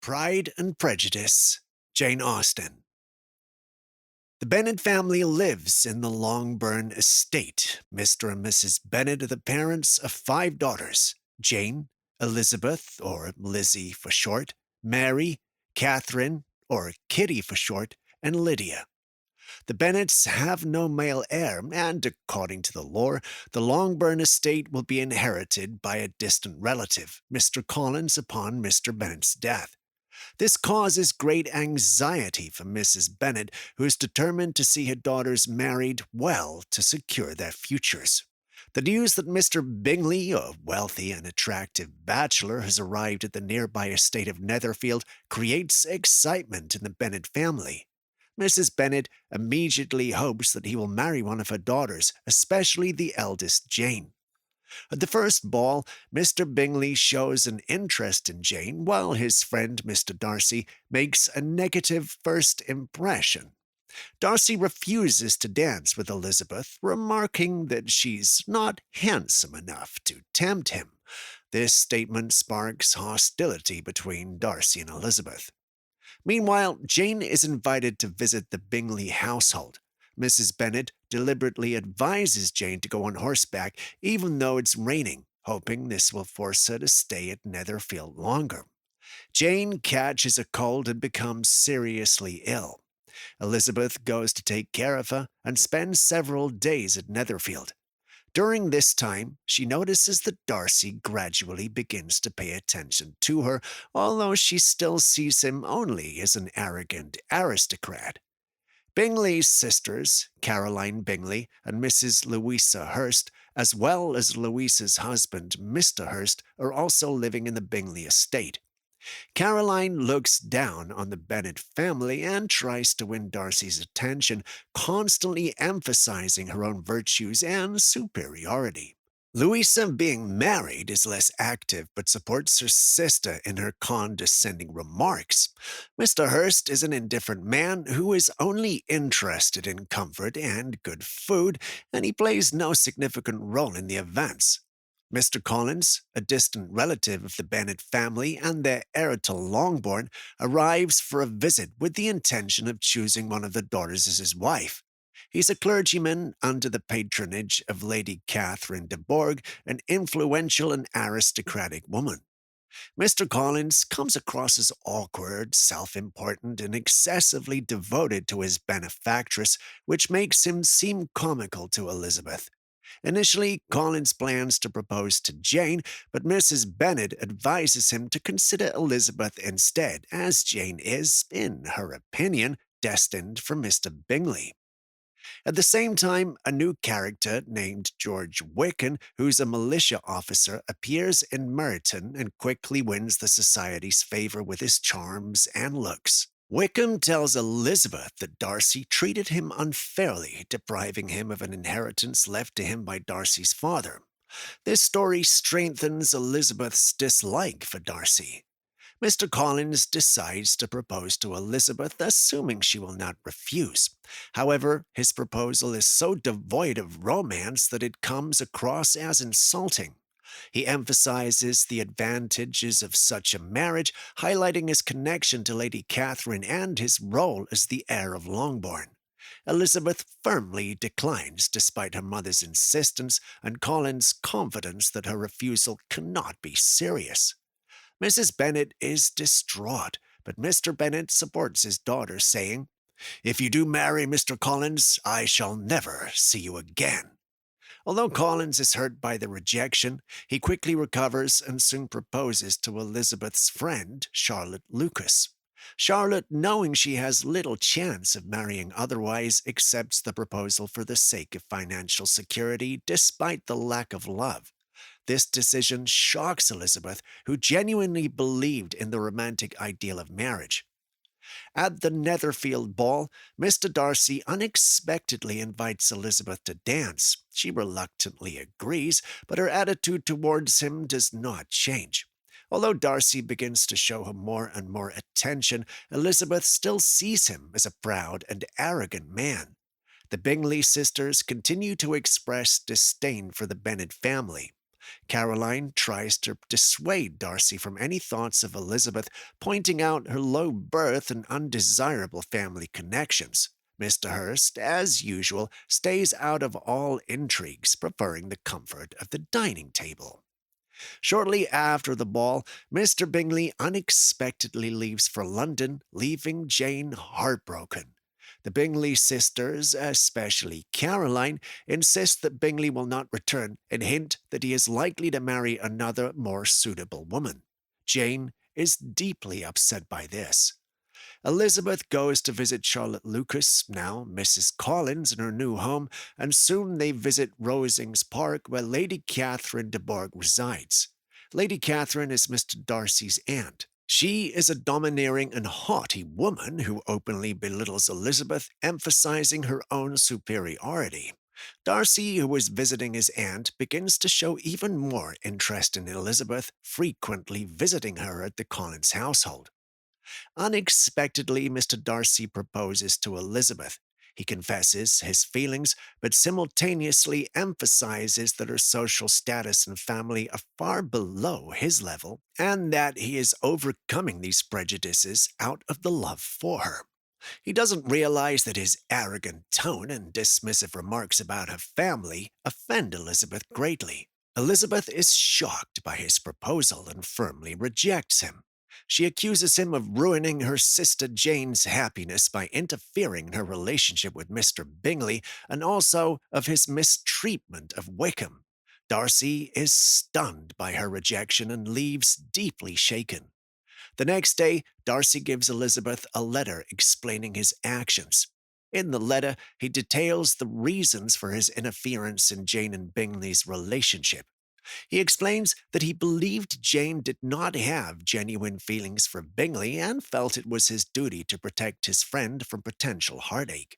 Pride and Prejudice, Jane Austen. The Bennet family lives in the Longbourn estate. Mr. and Mrs. Bennet are the parents of 5 daughters: Jane, Elizabeth, or Lizzie for short, Mary, Catherine, or Kitty for short, and Lydia. The Bennets have no male heir, and according to the law, the Longbourn estate will be inherited by a distant relative, Mr. Collins, upon Mr. Bennet's death. This causes great anxiety for Mrs. Bennet, who is determined to see her daughters married well to secure their futures. The news that Mr. Bingley, a wealthy and attractive bachelor, has arrived at the nearby estate of Netherfield creates excitement in the Bennet family. Mrs. Bennet immediately hopes that he will marry one of her daughters, especially the eldest Jane. At the first ball, Mr. Bingley shows an interest in Jane, while his friend Mr. Darcy makes a negative first impression. Darcy refuses to dance with Elizabeth, remarking that she's not handsome enough to tempt him. This statement sparks hostility between Darcy and Elizabeth. Meanwhile, Jane is invited to visit the Bingley household. Mrs. Bennet deliberately advises Jane to go on horseback, even though it's raining, hoping this will force her to stay at Netherfield longer. Jane catches a cold and becomes seriously ill. Elizabeth goes to take care of her and spends several days at Netherfield. During this time, she notices that Darcy gradually begins to pay attention to her, although she still sees him only as an arrogant aristocrat. Bingley's sisters, Caroline Bingley and Mrs. Louisa Hurst, as well as Louisa's husband, Mr. Hurst, are also living in the Bingley estate. Caroline looks down on the Bennet family and tries to win Darcy's attention, constantly emphasizing her own virtues and superiority. Louisa, being married, is less active but supports her sister in her condescending remarks. Mr. Hurst is an indifferent man who is only interested in comfort and good food, and he plays no significant role in the events. Mr. Collins, a distant relative of the Bennet family and their heir to Longbourn, arrives for a visit with the intention of choosing one of the daughters as his wife. He's a clergyman under the patronage of Lady Catherine de Bourgh, an influential and aristocratic woman. Mr. Collins comes across as awkward, self-important, and excessively devoted to his benefactress, which makes him seem comical to Elizabeth. Initially, Collins plans to propose to Jane, but Mrs. Bennet advises him to consider Elizabeth instead, as Jane is, in her opinion, destined for Mr. Bingley. At the same time, a new character named George Wickham, who's a militia officer, appears in Meryton and quickly wins the society's favor with his charms and looks. Wickham tells Elizabeth that Darcy treated him unfairly, depriving him of an inheritance left to him by Darcy's father. This story strengthens Elizabeth's dislike for Darcy. Mr. Collins decides to propose to Elizabeth, assuming she will not refuse. However, his proposal is so devoid of romance that it comes across as insulting. He emphasizes the advantages of such a marriage, highlighting his connection to Lady Catherine and his role as the heir of Longbourn. Elizabeth firmly declines despite her mother's insistence and Collins' confidence that her refusal cannot be serious. Mrs. Bennet is distraught, but Mr. Bennet supports his daughter, saying, "If you do marry Mr. Collins, I shall never see you again." Although Collins is hurt by the rejection, he quickly recovers and soon proposes to Elizabeth's friend, Charlotte Lucas. Charlotte, knowing she has little chance of marrying otherwise, accepts the proposal for the sake of financial security, despite the lack of love. This decision shocks Elizabeth, who genuinely believed in the romantic ideal of marriage. At the Netherfield ball, Mr. Darcy unexpectedly invites Elizabeth to dance. She reluctantly agrees, but her attitude towards him does not change. Although Darcy begins to show her more and more attention, Elizabeth still sees him as a proud and arrogant man. The Bingley sisters continue to express disdain for the Bennet family. Caroline tries to dissuade Darcy from any thoughts of Elizabeth, pointing out her low birth and undesirable family connections. Mr. Hurst, as usual, stays out of all intrigues, preferring the comfort of the dining table. Shortly after the ball, Mr. Bingley unexpectedly leaves for London, leaving Jane heartbroken. The Bingley sisters, especially Caroline, insist that Bingley will not return and hint that he is likely to marry another more suitable woman. Jane is deeply upset by this. Elizabeth goes to visit Charlotte Lucas, now Mrs. Collins, in her new home, and soon they visit Rosings Park, where Lady Catherine de Bourgh resides. Lady Catherine is Mr. Darcy's aunt. She is a domineering and haughty woman who openly belittles Elizabeth, emphasizing her own superiority. Darcy, who is visiting his aunt, begins to show even more interest in Elizabeth, frequently visiting her at the Collins household. Unexpectedly, Mr. Darcy proposes to Elizabeth. He confesses his feelings, but simultaneously emphasizes that her social status and family are far below his level, and that he is overcoming these prejudices out of the love for her. He doesn't realize that his arrogant tone and dismissive remarks about her family offend Elizabeth greatly. Elizabeth is shocked by his proposal and firmly rejects him. She accuses him of ruining her sister Jane's happiness by interfering in her relationship with Mr. Bingley, and also of his mistreatment of Wickham. Darcy is stunned by her rejection and leaves deeply shaken. The next day, Darcy gives Elizabeth a letter explaining his actions. In the letter, he details the reasons for his interference in Jane and Bingley's relationship. He explains that he believed Jane did not have genuine feelings for Bingley and felt it was his duty to protect his friend from potential heartache.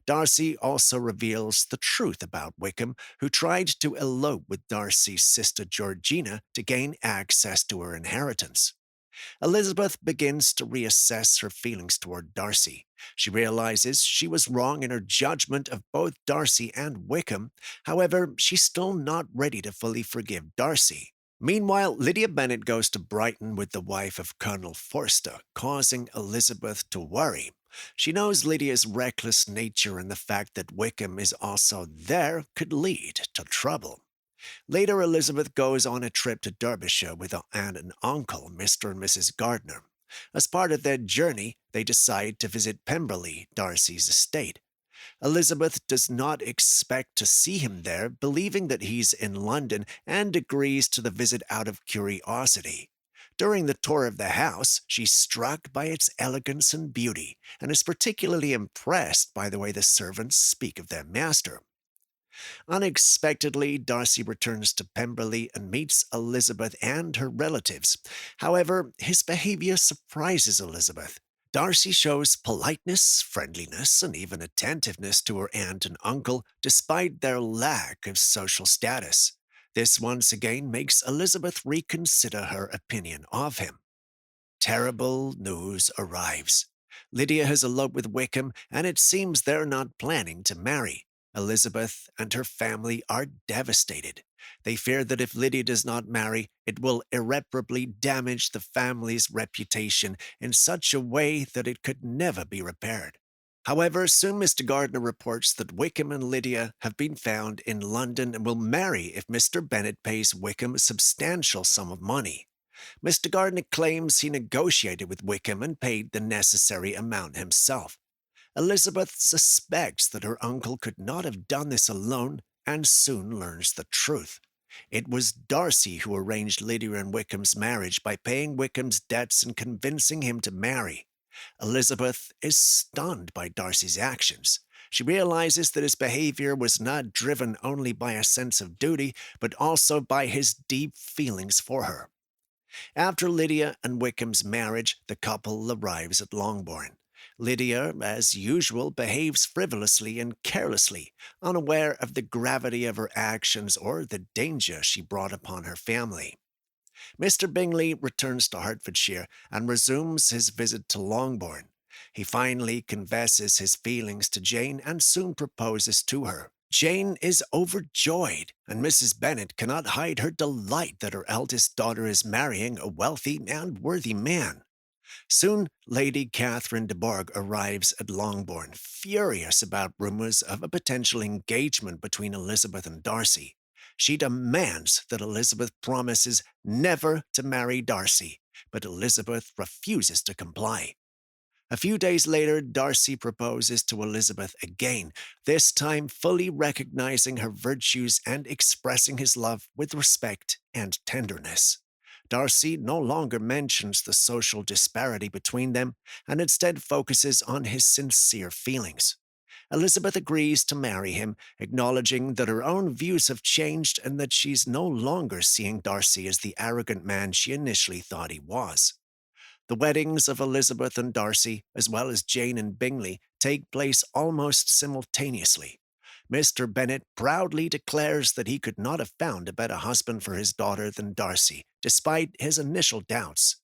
Darcy also reveals the truth about Wickham, who tried to elope with Darcy's sister Georgina to gain access to her inheritance. Elizabeth begins to reassess her feelings toward Darcy. She realizes she was wrong in her judgment of both Darcy and Wickham. However, she's still not ready to fully forgive Darcy. Meanwhile, Lydia Bennet goes to Brighton with the wife of Colonel Forster, causing Elizabeth to worry. She knows Lydia's reckless nature and the fact that Wickham is also there could lead to trouble. Later, Elizabeth goes on a trip to Derbyshire with her aunt and uncle, Mr. and Mrs. Gardiner. As part of their journey, they decide to visit Pemberley, Darcy's estate. Elizabeth does not expect to see him there, believing that he's in London, and agrees to the visit out of curiosity. During the tour of the house, she's struck by its elegance and beauty, and is particularly impressed by the way the servants speak of their master. Unexpectedly, Darcy returns to Pemberley and meets Elizabeth and her relatives. However, his behavior surprises Elizabeth. Darcy shows politeness, friendliness, and even attentiveness to her aunt and uncle, despite their lack of social status. This once again makes Elizabeth reconsider her opinion of him. Terrible news arrives. Lydia has eloped with Wickham, and it seems they're not planning to marry. Elizabeth and her family are devastated. They fear that if Lydia does not marry, it will irreparably damage the family's reputation in such a way that it could never be repaired. However, soon Mr. Gardiner reports that Wickham and Lydia have been found in London and will marry if Mr. Bennet pays Wickham a substantial sum of money. Mr. Gardiner claims he negotiated with Wickham and paid the necessary amount himself. Elizabeth suspects that her uncle could not have done this alone and soon learns the truth. It was Darcy who arranged Lydia and Wickham's marriage by paying Wickham's debts and convincing him to marry. Elizabeth is stunned by Darcy's actions. She realizes that his behavior was not driven only by a sense of duty, but also by his deep feelings for her. After Lydia and Wickham's marriage, the couple arrives at Longbourn. Lydia, as usual, behaves frivolously and carelessly, unaware of the gravity of her actions or the danger she brought upon her family. Mr. Bingley returns to Hertfordshire and resumes his visit to Longbourn. He finally confesses his feelings to Jane and soon proposes to her. Jane is overjoyed, and Mrs. Bennet cannot hide her delight that her eldest daughter is marrying a wealthy and worthy man. Soon, Lady Catherine de Bourgh arrives at Longbourn, furious about rumors of a potential engagement between Elizabeth and Darcy. She demands that Elizabeth promises never to marry Darcy, but Elizabeth refuses to comply. A few days later, Darcy proposes to Elizabeth again, this time fully recognizing her virtues and expressing his love with respect and tenderness. Darcy no longer mentions the social disparity between them and instead focuses on his sincere feelings. Elizabeth agrees to marry him, acknowledging that her own views have changed and that she's no longer seeing Darcy as the arrogant man she initially thought he was. The weddings of Elizabeth and Darcy, as well as Jane and Bingley, take place almost simultaneously. Mr. Bennet proudly declares that he could not have found a better husband for his daughter than Darcy, despite his initial doubts.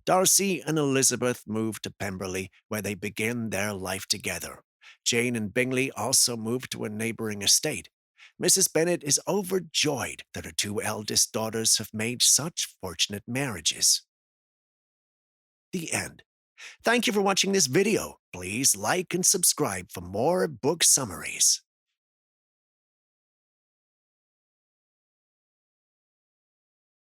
Darcy and Elizabeth move to Pemberley, where they begin their life together. Jane and Bingley also move to a neighboring estate. Mrs. Bennet is overjoyed that her two eldest daughters have made such fortunate marriages. The end. Thank you for watching this video. Please like and subscribe for more book summaries.